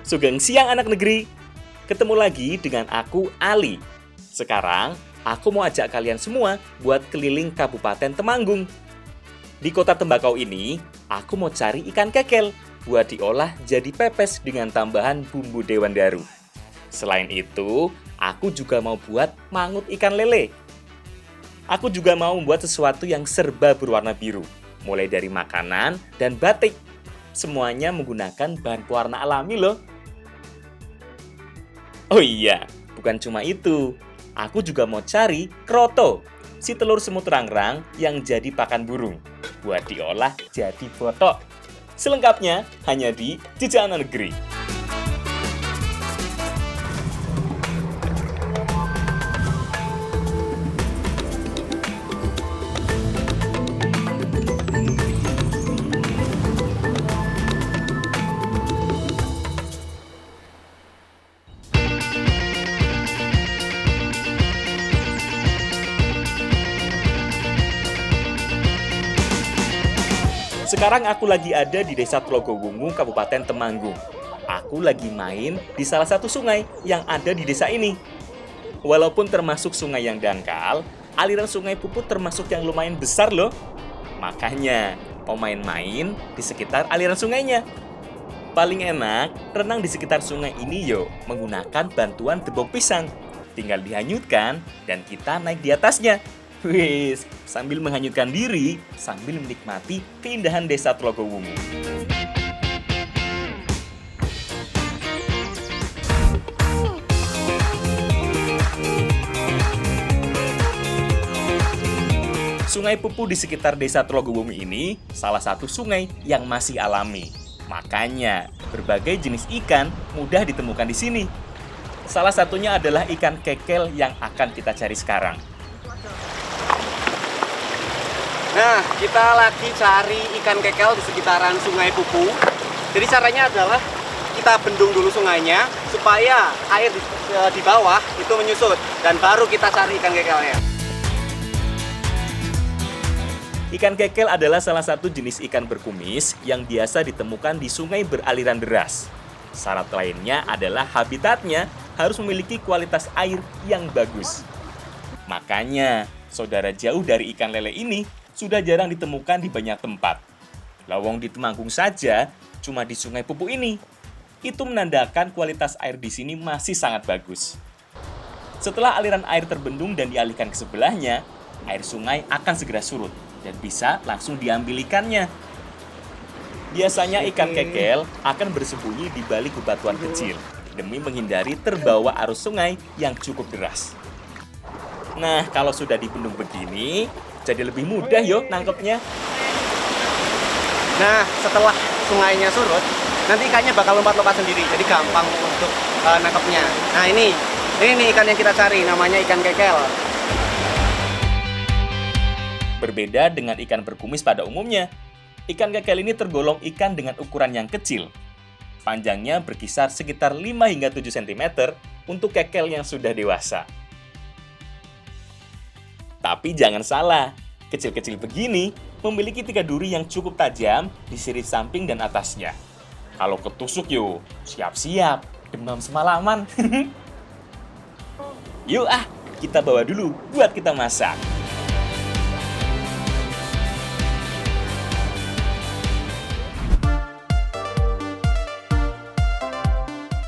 Sugeng siang anak negeri. Ketemu lagi dengan aku Ali. Sekarang aku mau ajak kalian semua buat keliling Kabupaten Temanggung. Di kota tembakau ini, aku mau cari ikan kekel buat diolah jadi pepes dengan tambahan bumbu Dewan Daru. Selain itu, aku juga mau buat mangut ikan lele. Aku juga mau membuat sesuatu yang serba berwarna biru, mulai dari makanan dan batik. Semuanya menggunakan bahan pewarna alami loh. Oh iya, bukan cuma itu. Aku juga mau cari kroto, si telur semut rangrang yang jadi pakan burung, buat diolah jadi botok. Selengkapnya hanya di Jejak Anak Negeri. Sekarang aku lagi ada di Desa Tlogowungu, Kabupaten Temanggung. Aku lagi main di salah satu sungai yang ada di desa ini. Walaupun termasuk sungai yang dangkal, aliran sungai Puput termasuk yang lumayan besar loh. Makanya, mau main-main di sekitar aliran sungainya. Paling enak, renang di sekitar sungai ini yo, menggunakan bantuan debok pisang. Tinggal dihanyutkan dan kita naik di atasnya. Wis, sambil menghanyutkan diri, sambil menikmati keindahan Desa Tlogowungu. Sungai Pupu di sekitar Desa Tlogowungu ini salah satu sungai yang masih alami. Makanya, berbagai jenis ikan mudah ditemukan di sini. Salah satunya adalah ikan kekel yang akan kita cari sekarang. Nah, kita lagi cari ikan kekel di sekitaran Sungai Pupu. Jadi caranya adalah kita bendung dulu sungainya supaya air di bawah itu menyusut dan baru kita cari ikan kekelnya. Ikan kekel adalah salah satu jenis ikan berkumis yang biasa ditemukan di sungai beraliran deras. Syarat lainnya adalah habitatnya harus memiliki kualitas air yang bagus. Makanya, saudara jauh dari ikan lele ini sudah jarang ditemukan di banyak tempat. Lawang di Temanggung saja cuma di Sungai Pupu ini. Itu menandakan kualitas air di sini masih sangat bagus. Setelah aliran air terbendung dan dialihkan ke sebelahnya, air sungai akan segera surut dan bisa langsung diambil ikannya. Biasanya ikan kekel akan bersembunyi di balik bebatuan kecil demi menghindari terbawa arus sungai yang cukup deras. Nah, kalau sudah dibendung begini, jadi lebih mudah yo nangkepnya. Nah, setelah sungainya surut, nanti ikannya bakal lompat-lompat sendiri, jadi gampang untuk nangkepnya. Nah, ini ikan yang kita cari, namanya ikan kekel. Berbeda dengan ikan berkumis pada umumnya, ikan kekel ini tergolong ikan dengan ukuran yang kecil. Panjangnya berkisar sekitar 5 hingga 7 cm untuk kekel yang sudah dewasa. Tapi jangan salah, kecil-kecil begini memiliki 3 duri yang cukup tajam di sirip samping dan atasnya. Kalau ketusuk yuk, siap-siap, demam semalaman. Yuk kita bawa dulu buat kita masak.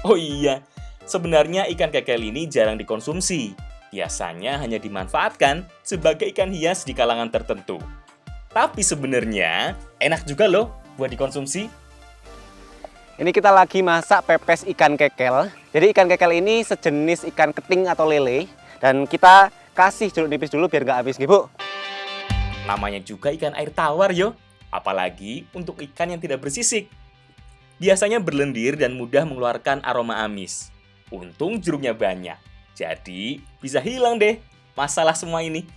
Oh iya, sebenarnya ikan kekel ini jarang dikonsumsi. Biasanya hanya dimanfaatkan sebagai ikan hias di kalangan tertentu. Tapi sebenarnya enak juga loh buat dikonsumsi. Ini kita lagi masak pepes ikan kekel. Jadi ikan kekel ini sejenis ikan keting atau lele. Dan kita kasih jeruk nipis dulu biar nggak habis, Bu. Namanya juga ikan air tawar yo. Apalagi untuk ikan yang tidak bersisik. Biasanya berlendir dan mudah mengeluarkan aroma amis. Untung jeruknya banyak. Jadi, bisa hilang deh masalah semua ini.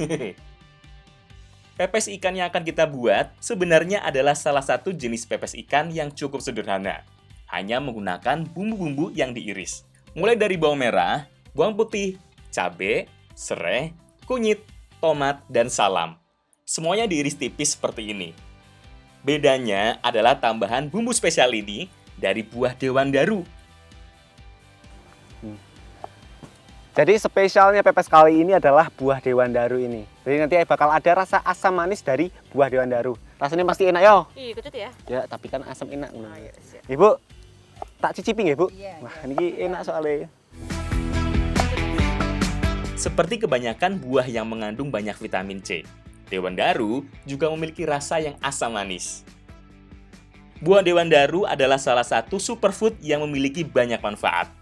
Pepes ikan yang akan kita buat sebenarnya adalah salah satu jenis pepes ikan yang cukup sederhana. Hanya menggunakan bumbu-bumbu yang diiris. Mulai dari bawang merah, bawang putih, cabai, serai, kunyit, tomat, dan salam. Semuanya diiris tipis seperti ini. Bedanya adalah tambahan bumbu spesial ini dari buah Dewan Daru. Jadi spesialnya pepes kali ini adalah buah dewandaru ini. Jadi nanti bakal ada rasa asam manis dari buah dewandaru. Rasanya pasti enak yo. Iya, kecut ya. Ya, tapi kan asam enak. Oh, iya, siap. Ibu, tak cicipi nggih, Bu? Iya, Wah, ini enak soalnya. Seperti kebanyakan buah yang mengandung banyak vitamin C, dewandaru juga memiliki rasa yang asam manis. Buah dewandaru adalah salah satu superfood yang memiliki banyak manfaat.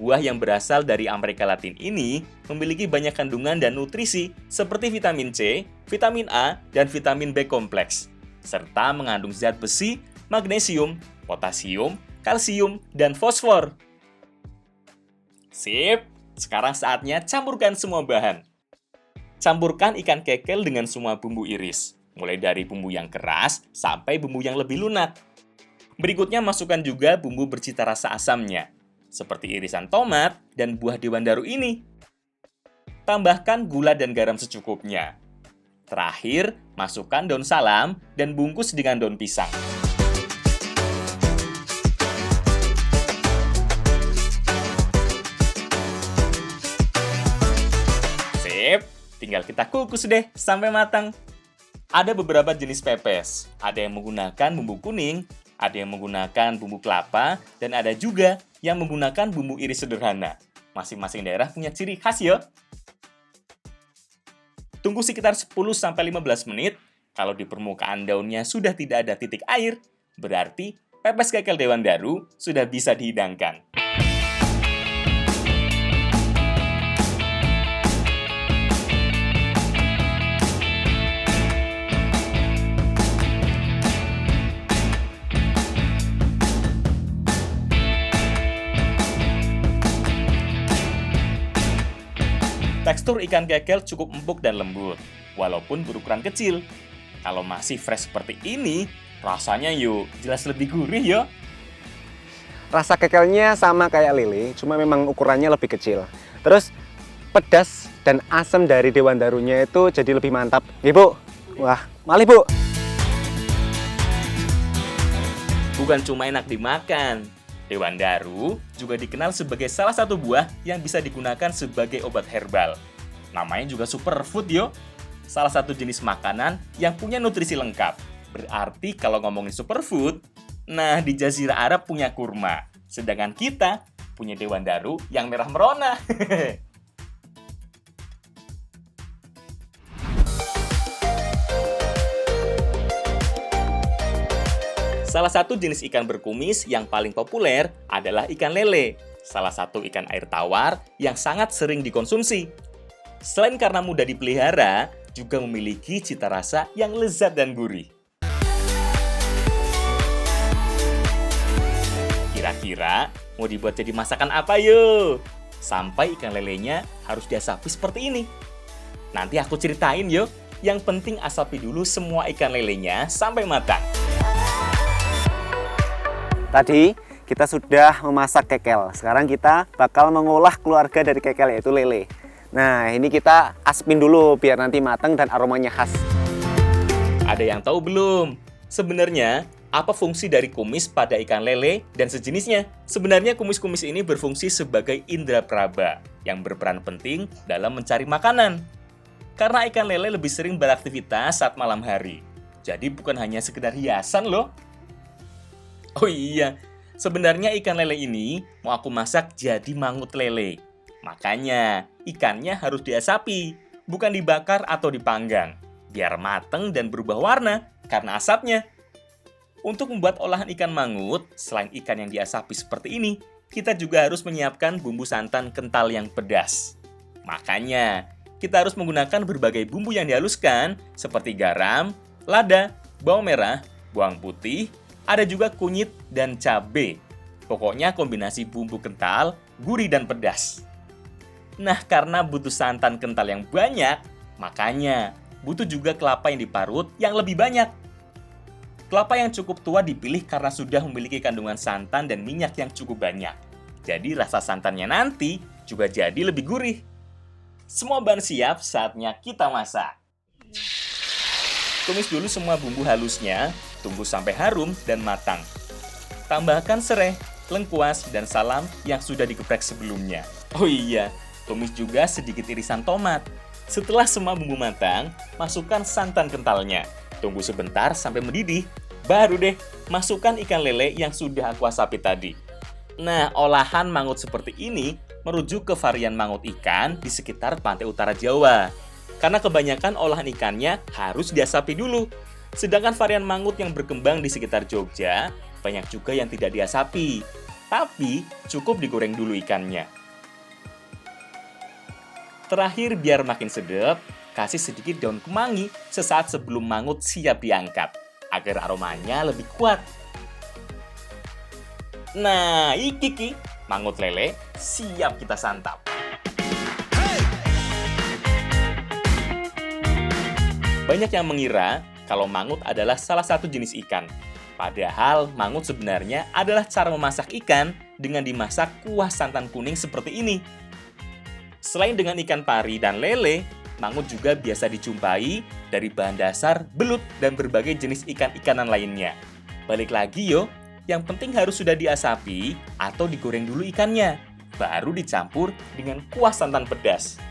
Buah yang berasal dari Amerika Latin ini memiliki banyak kandungan dan nutrisi seperti vitamin C, vitamin A, dan vitamin B kompleks, serta mengandung zat besi, magnesium, potasium, kalsium, dan fosfor. Sip, sekarang saatnya campurkan semua bahan. Campurkan ikan kekel dengan semua bumbu iris, mulai dari bumbu yang keras sampai bumbu yang lebih lunak. Berikutnya masukkan juga bumbu bercita rasa asamnya, seperti irisan tomat dan buah dewandaru ini. Tambahkan gula dan garam secukupnya. Terakhir, masukkan daun salam dan bungkus dengan daun pisang. Sip, tinggal kita kukus deh sampai matang. Ada beberapa jenis pepes. Ada yang menggunakan bumbu kuning, ada yang menggunakan bumbu kelapa, dan ada juga yang menggunakan bumbu iris sederhana. Masing-masing daerah punya ciri khas ya. Tunggu sekitar 10-15 menit. Kalau di permukaan daunnya sudah tidak ada titik air, berarti pepes kekel dewandaru sudah bisa dihidangkan. Tekstur ikan kekel cukup empuk dan lembut, walaupun berukuran kecil. Kalau masih fresh seperti ini, rasanya yuk jelas lebih gurih ya. Rasa kekelnya sama kayak lele, cuma memang ukurannya lebih kecil. Terus pedas dan asam dari dewandarunya itu jadi lebih mantap. Nih, Bu. Wah, malih, Bu. Bukan cuma enak dimakan, dewandaru juga dikenal sebagai salah satu buah yang bisa digunakan sebagai obat herbal. Namanya juga superfood yo. Salah satu jenis makanan yang punya nutrisi lengkap. Berarti kalau ngomongin superfood, nah di Jazirah Arab punya kurma. Sedangkan kita punya dewandaru yang merah merona. Salah satu jenis ikan berkumis yang paling populer adalah ikan lele, salah satu ikan air tawar yang sangat sering dikonsumsi. Selain karena mudah dipelihara, juga memiliki cita rasa yang lezat dan gurih. Kira-kira mau dibuat jadi masakan apa yuk? Sampai ikan lelenya harus diasapi seperti ini. Nanti aku ceritain yuk. Yang penting asapi dulu semua ikan lelenya sampai matang. Tadi kita sudah memasak kekel. Sekarang kita bakal mengolah keluarga dari kekel, yaitu lele. Nah, ini kita aspin dulu biar nanti matang dan aromanya khas. Ada yang tahu belum? Sebenarnya, apa fungsi dari kumis pada ikan lele dan sejenisnya? Sebenarnya kumis-kumis ini berfungsi sebagai indera peraba yang berperan penting dalam mencari makanan. Karena ikan lele lebih sering beraktivitas saat malam hari. Jadi bukan hanya sekedar hiasan loh. Oh iya, sebenarnya ikan lele ini mau aku masak jadi mangut lele. Makanya, ikannya harus diasapi, bukan dibakar atau dipanggang, biar mateng dan berubah warna karena asapnya. Untuk membuat olahan ikan mangut, selain ikan yang diasapi seperti ini, kita juga harus menyiapkan bumbu santan kental yang pedas. Makanya, kita harus menggunakan berbagai bumbu yang dihaluskan, seperti garam, lada, bawang merah, bawang putih, ada juga kunyit dan cabai. Pokoknya kombinasi bumbu kental, gurih dan pedas. Nah, karena butuh santan kental yang banyak, makanya butuh juga kelapa yang diparut yang lebih banyak. Kelapa yang cukup tua dipilih karena sudah memiliki kandungan santan dan minyak yang cukup banyak. Jadi rasa santannya nanti juga jadi lebih gurih. Semua bahan siap, saatnya kita masak. Tumis dulu semua bumbu halusnya, tunggu sampai harum dan matang. Tambahkan serai, lengkuas, dan salam yang sudah digeprek sebelumnya. Oh iya, Tumis juga sedikit irisan tomat. Setelah semua bumbu matang, masukkan santan kentalnya. Tunggu sebentar sampai mendidih. Baru deh, masukkan ikan lele yang sudah aku asapi tadi. Nah, olahan mangut seperti ini merujuk ke varian mangut ikan di sekitar pantai utara Jawa. Karena kebanyakan olahan ikannya harus diasapi dulu. Sedangkan varian mangut yang berkembang di sekitar Jogja, banyak juga yang tidak diasapi. Tapi, cukup digoreng dulu ikannya. Terakhir, biar makin sedap, kasih sedikit daun kemangi sesaat sebelum mangut siap diangkat, agar aromanya lebih kuat. Nah, iki mangut lele siap kita santap. Banyak yang mengira kalau mangut adalah salah satu jenis ikan. Padahal mangut sebenarnya adalah cara memasak ikan dengan dimasak kuah santan kuning seperti ini. Selain dengan ikan pari dan lele, mangut juga biasa dijumpai dari bahan dasar belut dan berbagai jenis ikan-ikanan lainnya. Balik lagi yo, yang penting harus sudah diasapi atau digoreng dulu ikannya, baru dicampur dengan kuah santan pedas.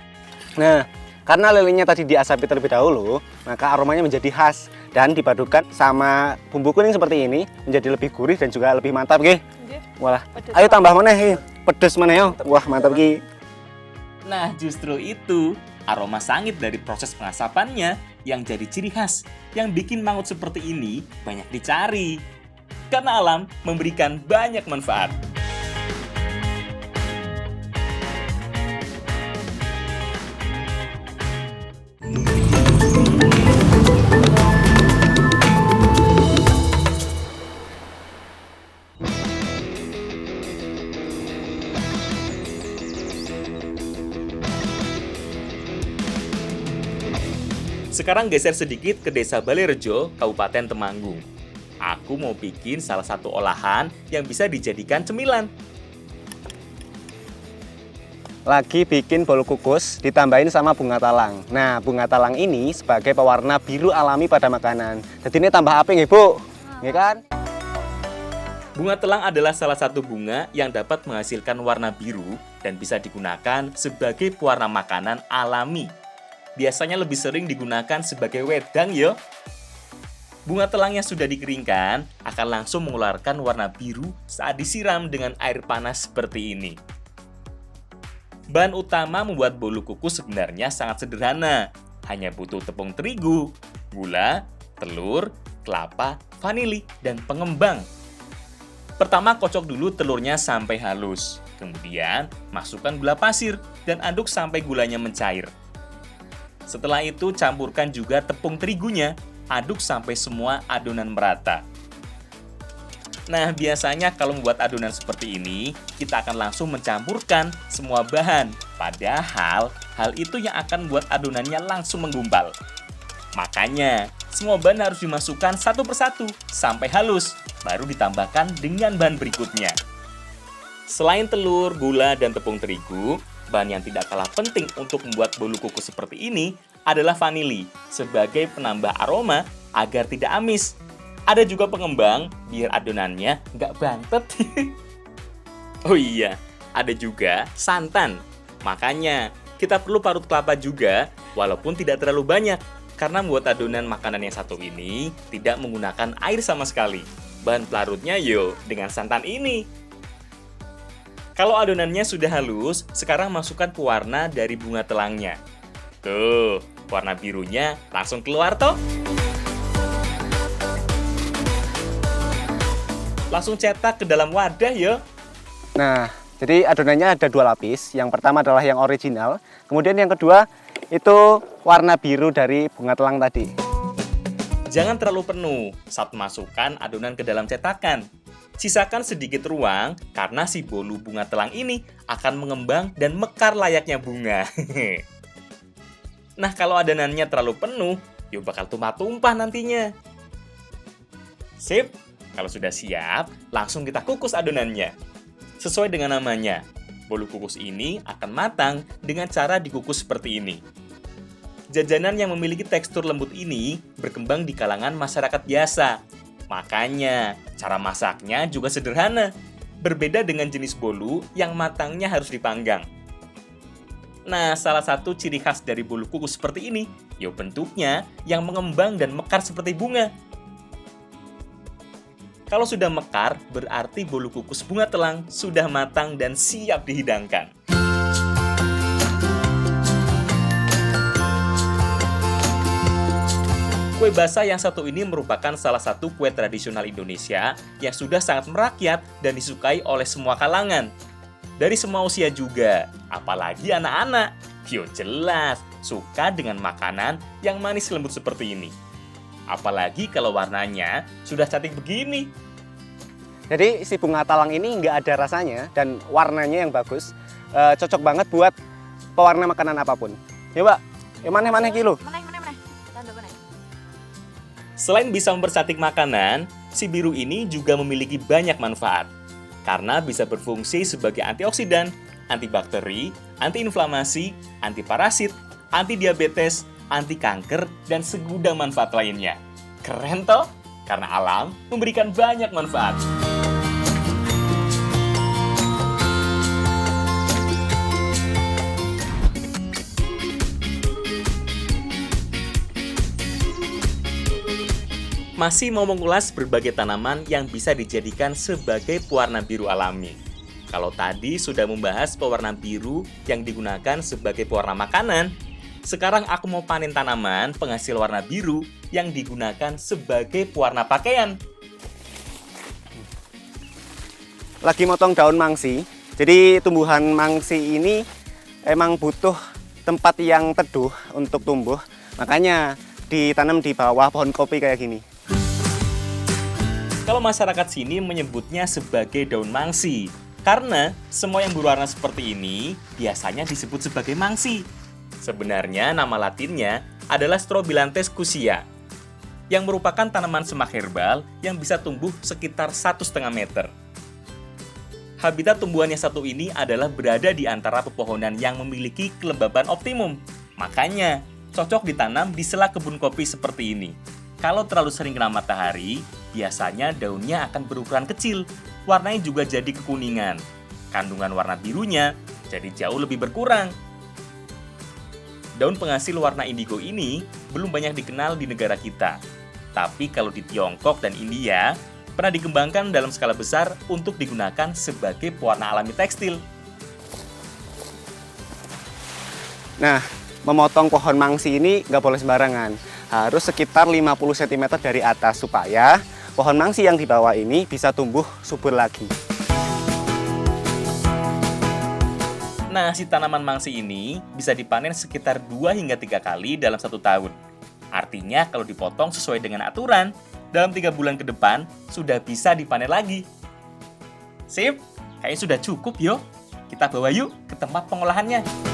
Nah, karena lelenya tadi diasapi terlebih dahulu, maka aromanya menjadi khas dan dipadukan sama bumbu kuning seperti ini menjadi lebih gurih dan juga lebih mantap, nggih. Walah, ayo tambah maneh, pedes maneh yo. Wah, mantap ki. Nah, justru itu aroma sangit dari proses pengasapannya yang jadi ciri khas yang bikin mangut seperti ini banyak dicari. Karena alam memberikan banyak manfaat. Sekarang geser sedikit ke Desa Balerejo, Kabupaten Temanggung. Aku mau bikin salah satu olahan yang bisa dijadikan cemilan. Lagi bikin bolu kukus ditambahin sama bunga talang. Nah, bunga talang ini sebagai pewarna biru alami pada makanan. Jadi ini tambah apa nggih, Bu? Nggih kan? Bunga telang adalah salah satu bunga yang dapat menghasilkan warna biru dan bisa digunakan sebagai pewarna makanan alami. Biasanya lebih sering digunakan sebagai wedang yo. Bunga telangnya sudah dikeringkan, akan langsung mengeluarkan warna biru saat disiram dengan air panas seperti ini. Bahan utama membuat bolu kukus sebenarnya sangat sederhana. Hanya butuh tepung terigu, gula, telur, kelapa, vanili, dan pengembang. Pertama kocok dulu telurnya sampai halus. Kemudian masukkan gula pasir dan aduk sampai gulanya mencair. Setelah itu campurkan juga tepung terigunya. Aduk sampai semua adonan merata. Nah, biasanya kalau membuat adonan seperti ini, kita akan langsung mencampurkan semua bahan. Padahal, hal itu yang akan membuat adonannya langsung menggumpal. Makanya, semua bahan harus dimasukkan satu persatu sampai halus, baru ditambahkan dengan bahan berikutnya. Selain telur, gula, dan tepung terigu, bahan yang tidak kalah penting untuk membuat bolu kukus seperti ini adalah vanili sebagai penambah aroma agar tidak amis. Ada juga pengembang biar adonannya nggak bantet. Oh iya, ada juga santan. Makanya kita perlu parut kelapa juga walaupun tidak terlalu banyak karena membuat adonan makanan yang satu ini tidak menggunakan air sama sekali. Bahan pelarutnya yo dengan santan ini. Kalau adonannya sudah halus, sekarang masukkan pewarna dari bunga telangnya. Tuh, warna birunya langsung keluar toh. Langsung cetak ke dalam wadah ya. Nah, jadi adonannya ada dua lapis. Yang pertama adalah yang original. Kemudian yang kedua itu warna biru dari bunga telang tadi. Jangan terlalu penuh saat masukkan adonan ke dalam cetakan. Sisakan sedikit ruang karena si bolu bunga telang ini akan mengembang dan mekar layaknya bunga. Nah, kalau adonannya terlalu penuh, yuk bakal tumpah-tumpah nantinya. Sip, kalau sudah siap, langsung kita kukus adonannya. Sesuai dengan namanya, bolu kukus ini akan matang dengan cara dikukus seperti ini. Jajanan yang memiliki tekstur lembut ini berkembang di kalangan masyarakat biasa. Makanya, cara masaknya juga sederhana. Berbeda dengan jenis bolu yang matangnya harus dipanggang. Nah, salah satu ciri khas dari bulu kukus seperti ini, ya bentuknya yang mengembang dan mekar seperti bunga. Kalau sudah mekar, berarti bulu kukus bunga telang sudah matang dan siap dihidangkan. Kue basah yang satu ini merupakan salah satu kue tradisional Indonesia yang sudah sangat merakyat dan disukai oleh semua kalangan. Dari semua usia juga, apalagi anak-anak. Yo jelas, suka dengan makanan yang manis lembut seperti ini. Apalagi kalau warnanya sudah cantik begini. Jadi si bunga talang ini nggak ada rasanya dan warnanya yang bagus. Cocok banget buat pewarna makanan apapun. Ya Mbak, yang mana kilo? Mana? Tanda mana? Selain bisa mempercantik makanan, si biru ini juga memiliki banyak manfaat. Karena bisa berfungsi sebagai antioksidan, antibakteri, antiinflamasi, antiparasit, antidiabetes, anti kanker, dan segudang manfaat lainnya. Keren toh? Karena alam memberikan banyak manfaat. Masih mau mengulas berbagai tanaman yang bisa dijadikan sebagai pewarna biru alami. Kalau tadi sudah membahas pewarna biru yang digunakan sebagai pewarna makanan, sekarang aku mau panen tanaman penghasil warna biru yang digunakan sebagai pewarna pakaian. Lagi motong daun mangsi. Jadi tumbuhan mangsi ini emang butuh tempat yang teduh untuk tumbuh. Makanya ditanam di bawah pohon kopi kayak gini. Kalau masyarakat sini menyebutnya sebagai daun mangsi, karena semua yang berwarna seperti ini biasanya disebut sebagai mangsi. Sebenarnya nama latinnya adalah Strobilanthes cusia, yang merupakan tanaman semak herbal yang bisa tumbuh sekitar 1,5 meter. Habitat tumbuhan yang satu ini adalah berada di antara pepohonan yang memiliki kelembaban optimum. Makanya, cocok ditanam di sela kebun kopi seperti ini. Kalau terlalu sering kena matahari, biasanya daunnya akan berukuran kecil, warnanya juga jadi kekuningan. Kandungan warna birunya jadi jauh lebih berkurang. Daun penghasil warna indigo ini belum banyak dikenal di negara kita. Tapi kalau di Tiongkok dan India, pernah dikembangkan dalam skala besar untuk digunakan sebagai pewarna alami tekstil. Nah, memotong pohon mangsi ini nggak boleh sembarangan. Harus sekitar 50 cm dari atas supaya pohon mangsi yang di bawah ini bisa tumbuh subur lagi. Nah, si tanaman mangsi ini bisa dipanen sekitar 2 hingga 3 kali dalam 1 tahun. Artinya kalau dipotong sesuai dengan aturan, dalam 3 bulan ke depan sudah bisa dipanen lagi. Sip, kayaknya sudah cukup yo. Kita bawa yuk ke tempat pengolahannya.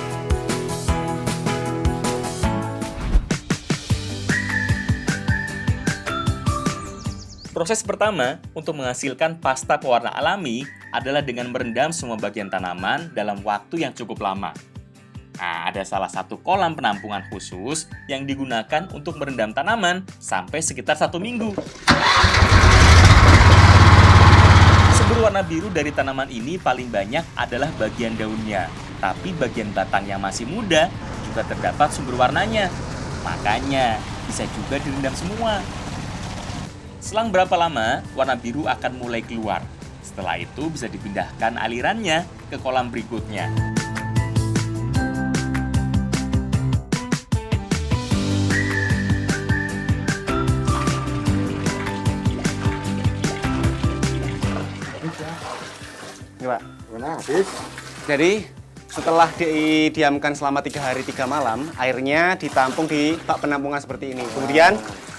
Proses pertama untuk menghasilkan pasta pewarna alami adalah dengan merendam semua bagian tanaman dalam waktu yang cukup lama. Nah, ada salah satu kolam penampungan khusus yang digunakan untuk merendam tanaman sampai sekitar 1 minggu. Sumber warna biru dari tanaman ini paling banyak adalah bagian daunnya, tapi bagian batang yang masih muda juga terdapat sumber warnanya. Makanya bisa juga direndam semua. Selang berapa lama, warna biru akan mulai keluar. Setelah itu bisa dipindahkan alirannya ke kolam berikutnya. Ini Pak. Jadi setelah didiamkan selama 3 hari 3 malam, airnya ditampung di bak penampungan seperti ini. Kemudian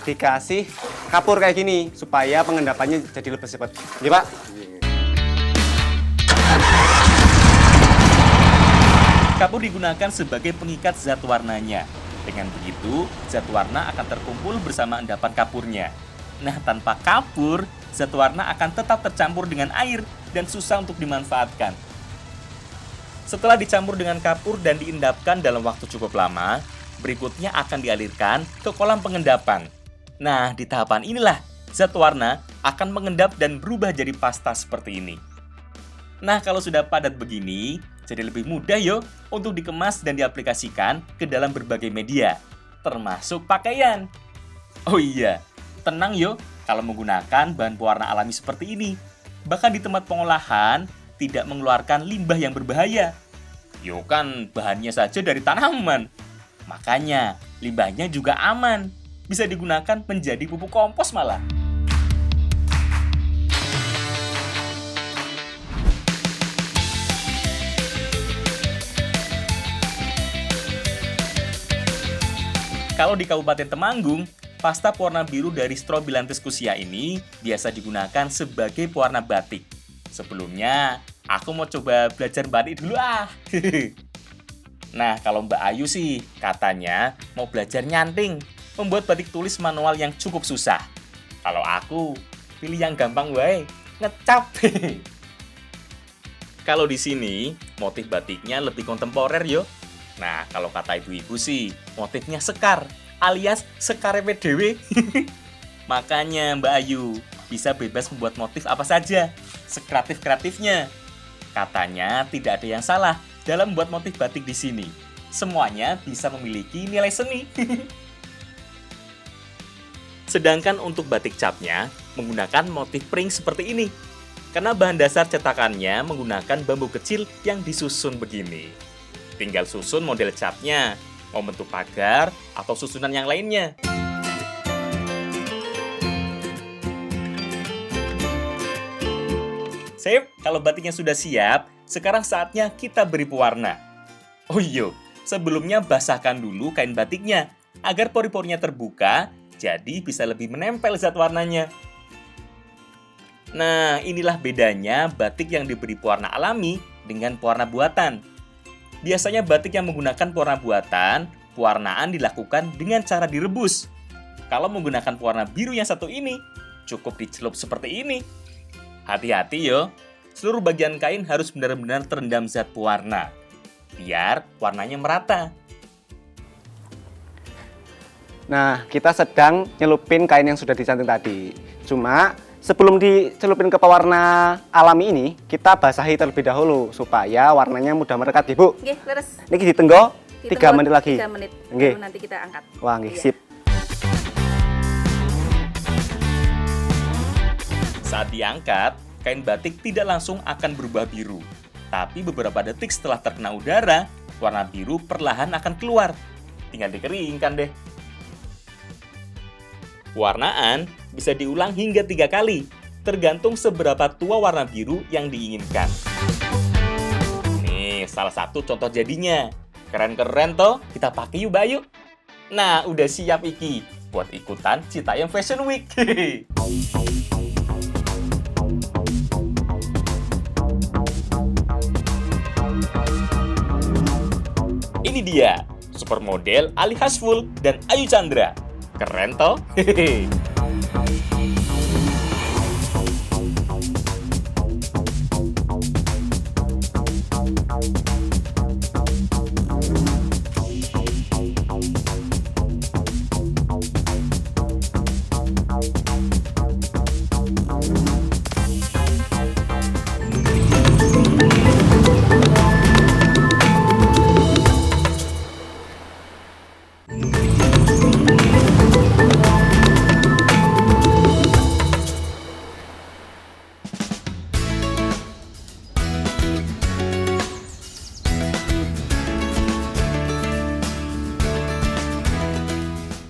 dikasih kapur kayak gini supaya pengendapannya jadi lebih cepat. Iya Pak? Kapur digunakan sebagai pengikat zat warnanya. Dengan begitu, zat warna akan terkumpul bersama endapan kapurnya. Nah, tanpa kapur, zat warna akan tetap tercampur dengan air dan susah untuk dimanfaatkan. Setelah dicampur dengan kapur dan diendapkan dalam waktu cukup lama, berikutnya akan dialirkan ke kolam pengendapan. Nah, di tahapan inilah zat warna akan mengendap dan berubah jadi pasta seperti ini. Nah, kalau sudah padat begini, Jadi lebih mudah yo untuk dikemas dan diaplikasikan ke dalam berbagai media, termasuk pakaian. Oh iya, tenang yo kalau menggunakan bahan pewarna alami seperti ini. Bahkan di tempat pengolahan tidak mengeluarkan limbah yang berbahaya. Yo kan bahannya saja dari tanaman. Makanya limbahnya juga aman. Bisa digunakan menjadi pupuk kompos malah. Kalau di Kabupaten Temanggung, pasta pewarna biru dari Strobilanthus cushia ini biasa digunakan sebagai pewarna batik. Sebelumnya, aku mau coba belajar batik dulu ah. Nah, kalau Mbak Ayu sih katanya mau belajar nyanting, membuat batik tulis manual yang cukup susah. Kalau aku pilih yang gampang wae, ngecap. Kalau di sini, motif batiknya lebih kontemporer yo. Nah, kalau kata ibu-ibu sih, motifnya sekar, alias sekar PDW. Makanya Mbak Ayu bisa bebas membuat motif apa saja, sekreatif-kreatifnya. Katanya tidak ada yang salah dalam membuat motif batik di sini. Semuanya bisa memiliki nilai seni. Sedangkan untuk batik capnya, menggunakan motif pring seperti ini. Karena bahan dasar cetakannya menggunakan bambu kecil yang disusun begini. Tinggal susun model capnya, mau bentuk pagar atau susunan yang lainnya. Sip, kalau batiknya sudah siap, sekarang saatnya kita beri pewarna. Oh iya, sebelumnya basahkan dulu kain batiknya, agar pori-porinya terbuka, jadi bisa lebih menempel zat warnanya. Nah, inilah bedanya batik yang diberi pewarna alami dengan pewarna buatan. Biasanya batik yang menggunakan pewarna buatan, pewarnaan dilakukan dengan cara direbus. Kalau menggunakan pewarna biru yang satu ini, cukup dicelup seperti ini. Hati-hati yo, seluruh bagian kain harus benar-benar terendam zat pewarna, biar warnanya merata. Nah, kita sedang nyelupin kain yang sudah dicanting tadi. Cuma sebelum dicelupin ke pewarna alami ini, kita basahi terlebih dahulu supaya warnanya mudah merekat, ya, Bu. Nggih, leres. Niki ditenggo 3 menit lagi. 3 menit. Nggih. Baru nanti kita angkat. Wah, nggih, Iya. sip. Saat diangkat, kain batik tidak langsung akan berubah biru. Tapi beberapa detik setelah terkena udara, warna biru perlahan akan keluar. Tinggal dikeringkan deh. Pewarnaan bisa diulang hingga 3 kali, tergantung seberapa tua warna biru yang diinginkan. Nih, salah satu contoh jadinya. Keren-keren toh, kita pakai yuk Bayu. Nah, udah siap iki buat ikutan Citayam Fashion Week. Ini dia, supermodel Ali Hasful dan Ayu Chandra. Keren toh?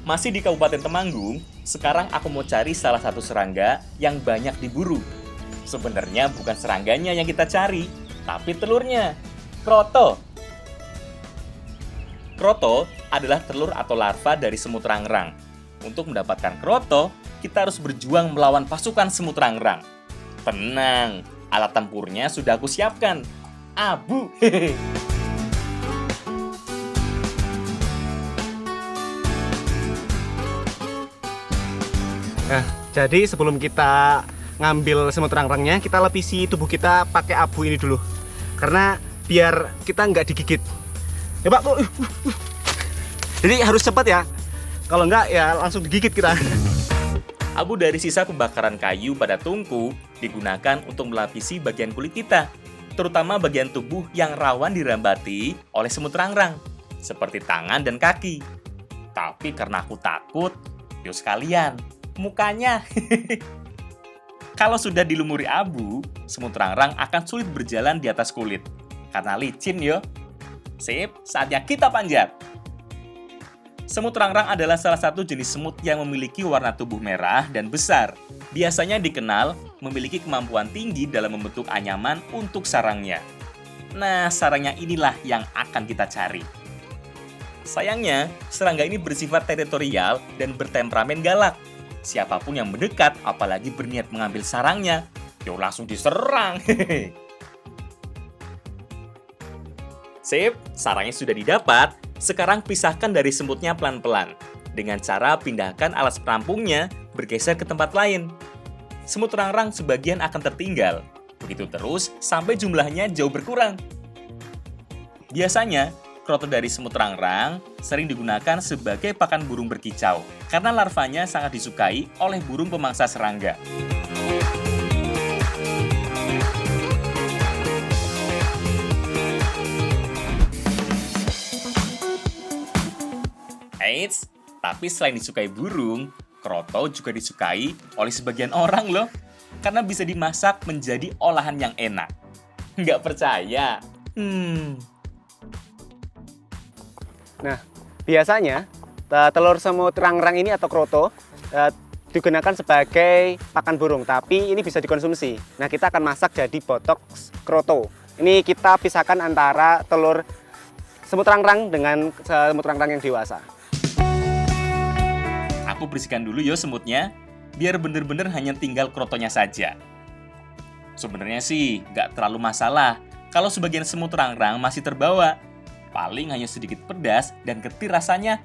Masih di Kabupaten Temanggung, sekarang aku mau cari salah satu serangga yang banyak diburu. Sebenarnya bukan serangganya yang kita cari, tapi telurnya. Kroto. Kroto adalah telur atau larva dari semut rangrang. Untuk mendapatkan kroto, kita harus berjuang melawan pasukan semut rangrang. Tenang, alat tempurnya sudah aku siapkan. Abu. Nah, jadi sebelum kita ngambil semut rangrangnya, kita lapisi tubuh kita pakai abu ini dulu. Karena biar kita nggak digigit. Ya Pak, jadi harus cepat ya. Kalau nggak ya langsung digigit kita. Abu dari sisa pembakaran kayu pada tungku digunakan untuk melapisi bagian kulit kita. terutama bagian tubuh yang rawan dirambati oleh semut rangrang, seperti tangan dan kaki. Tapi karena aku takut, yuk sekalian, mukanya. Kalau sudah dilumuri abu, semut rangrang akan sulit berjalan di atas kulit. Karena licin yo. Sip, saatnya kita panjat. Semut rangrang adalah salah satu jenis semut yang memiliki warna tubuh merah dan besar. Biasanya dikenal memiliki kemampuan tinggi dalam membentuk anyaman untuk sarangnya. Nah, sarangnya inilah yang akan kita cari. Sayangnya, serangga ini bersifat teritorial dan bertemperamen galak. Siapapun yang mendekat, apalagi berniat mengambil sarangnya, yo langsung diserang. Sip, sarangnya sudah didapat. Sekarang pisahkan dari semutnya pelan-pelan. Dengan cara pindahkan alas perampungnya bergeser ke tempat lain. Semut rangrang sebagian akan tertinggal. Begitu terus sampai jumlahnya jauh berkurang. Biasanya, kroto dari semut rangrang sering digunakan sebagai pakan burung berkicau karena larvanya sangat disukai oleh burung pemangsa serangga. Eits, tapi selain disukai burung, kroto juga disukai oleh sebagian orang loh, karena bisa dimasak menjadi olahan yang enak. Nggak percaya? Nah, biasanya telur semut rangrang ini atau kroto digunakan sebagai pakan burung, tapi ini bisa dikonsumsi. Nah, kita akan masak jadi botox kroto. Ini kita pisahkan antara telur semut rangrang dengan semut rangrang yang dewasa. Aku bersihkan dulu yo semutnya, biar bener-bener hanya tinggal krotonya saja. Sebenarnya sih nggak terlalu masalah kalau sebagian semut rangrang masih terbawa. Paling hanya sedikit pedas dan getir rasanya.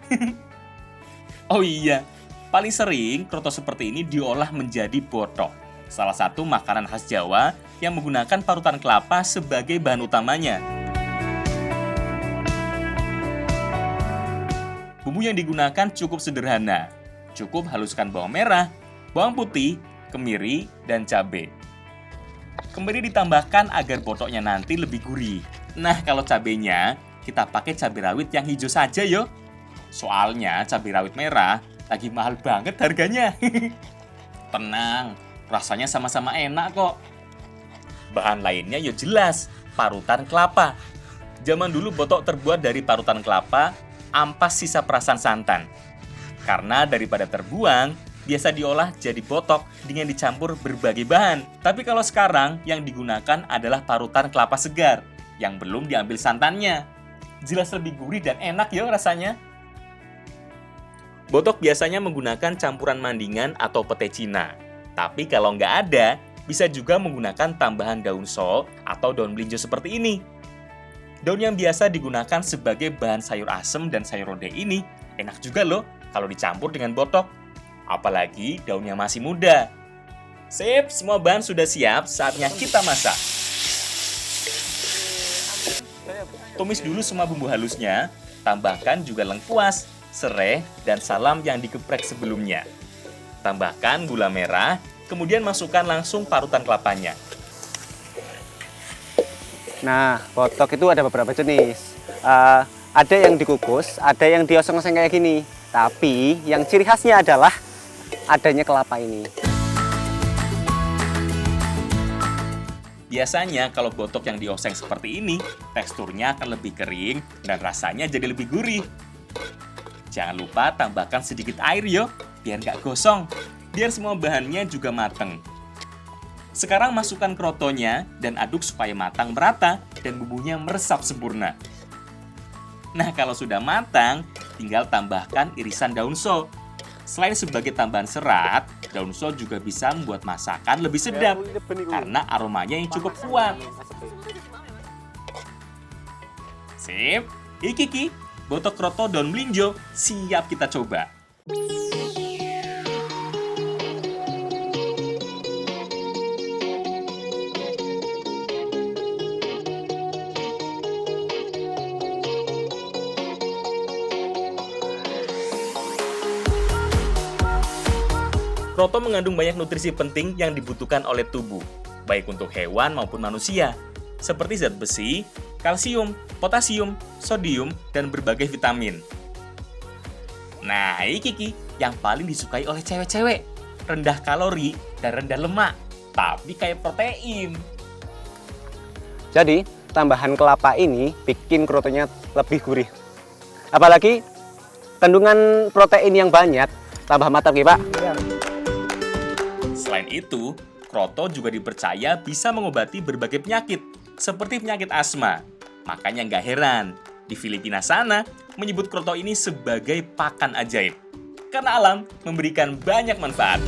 Oh iya, paling sering kroto seperti ini diolah menjadi botok. Salah satu makanan khas Jawa yang menggunakan parutan kelapa sebagai bahan utamanya. Bumbu yang digunakan cukup sederhana. Cukup haluskan bawang merah, bawang putih, kemiri, dan cabai. Kemiri ditambahkan agar botoknya nanti lebih gurih. Nah, kalau cabenya kita pakai cabai rawit yang hijau saja yo. Soalnya cabai rawit merah lagi mahal banget harganya. Tenang, rasanya sama-sama enak kok. Bahan lainnya yo jelas, parutan kelapa. Zaman dulu botok terbuat dari parutan kelapa, ampas sisa perasan santan. Karena daripada terbuang, biasa diolah jadi botok dengan dicampur berbagai bahan. Tapi kalau sekarang yang digunakan adalah parutan kelapa segar yang belum diambil santannya. Jelas lebih gurih dan enak ya rasanya. Botok biasanya menggunakan campuran mandingan atau pete Cina. Tapi kalau nggak ada, bisa juga menggunakan tambahan daun sol atau daun melinjo seperti ini. Daun yang biasa digunakan sebagai bahan sayur asem dan sayur ronde ini enak juga loh kalau dicampur dengan botok. Apalagi daunnya masih muda. Sip, semua bahan sudah siap, saatnya kita masak. Tumis dulu semua bumbu halusnya, tambahkan juga lengkuas, serai, dan salam yang digeprek sebelumnya. Tambahkan gula merah, kemudian masukkan langsung parutan kelapanya. Nah, botok itu ada beberapa jenis. Ada yang dikukus, ada yang dioseng-oseng kayak gini. Tapi yang ciri khasnya adalah adanya kelapa ini. Biasanya kalau botok yang dioseng seperti ini, teksturnya akan lebih kering dan rasanya jadi lebih gurih. Jangan lupa tambahkan sedikit air yo, biar nggak gosong, biar semua bahannya juga mateng. Sekarang masukkan krotonya dan aduk supaya matang merata dan bumbunya meresap sempurna. Nah, kalau sudah matang, tinggal tambahkan irisan daun so. Selain sebagai tambahan serat, daun so juga bisa membuat masakan lebih sedap karena aromanya yang cukup kuat. Sip, iki botok kroto daun melinjo siap kita coba. Kroto mengandung banyak nutrisi penting yang dibutuhkan oleh tubuh, baik untuk hewan maupun manusia. seperti zat besi, kalsium, potasium, sodium, dan berbagai vitamin. Nah, iki yang paling disukai oleh cewek-cewek. Rendah kalori dan rendah lemak, tapi kayak protein. Jadi, tambahan kelapa ini bikin krotonya lebih gurih. Apalagi kandungan protein yang banyak, tambah mantap ya, Pak. Selain itu, kroto juga dipercaya bisa mengobati berbagai penyakit, seperti penyakit asma. Makanya nggak heran, di Filipina sana menyebut kroto ini sebagai pakan ajaib. Karena alam memberikan banyak manfaat.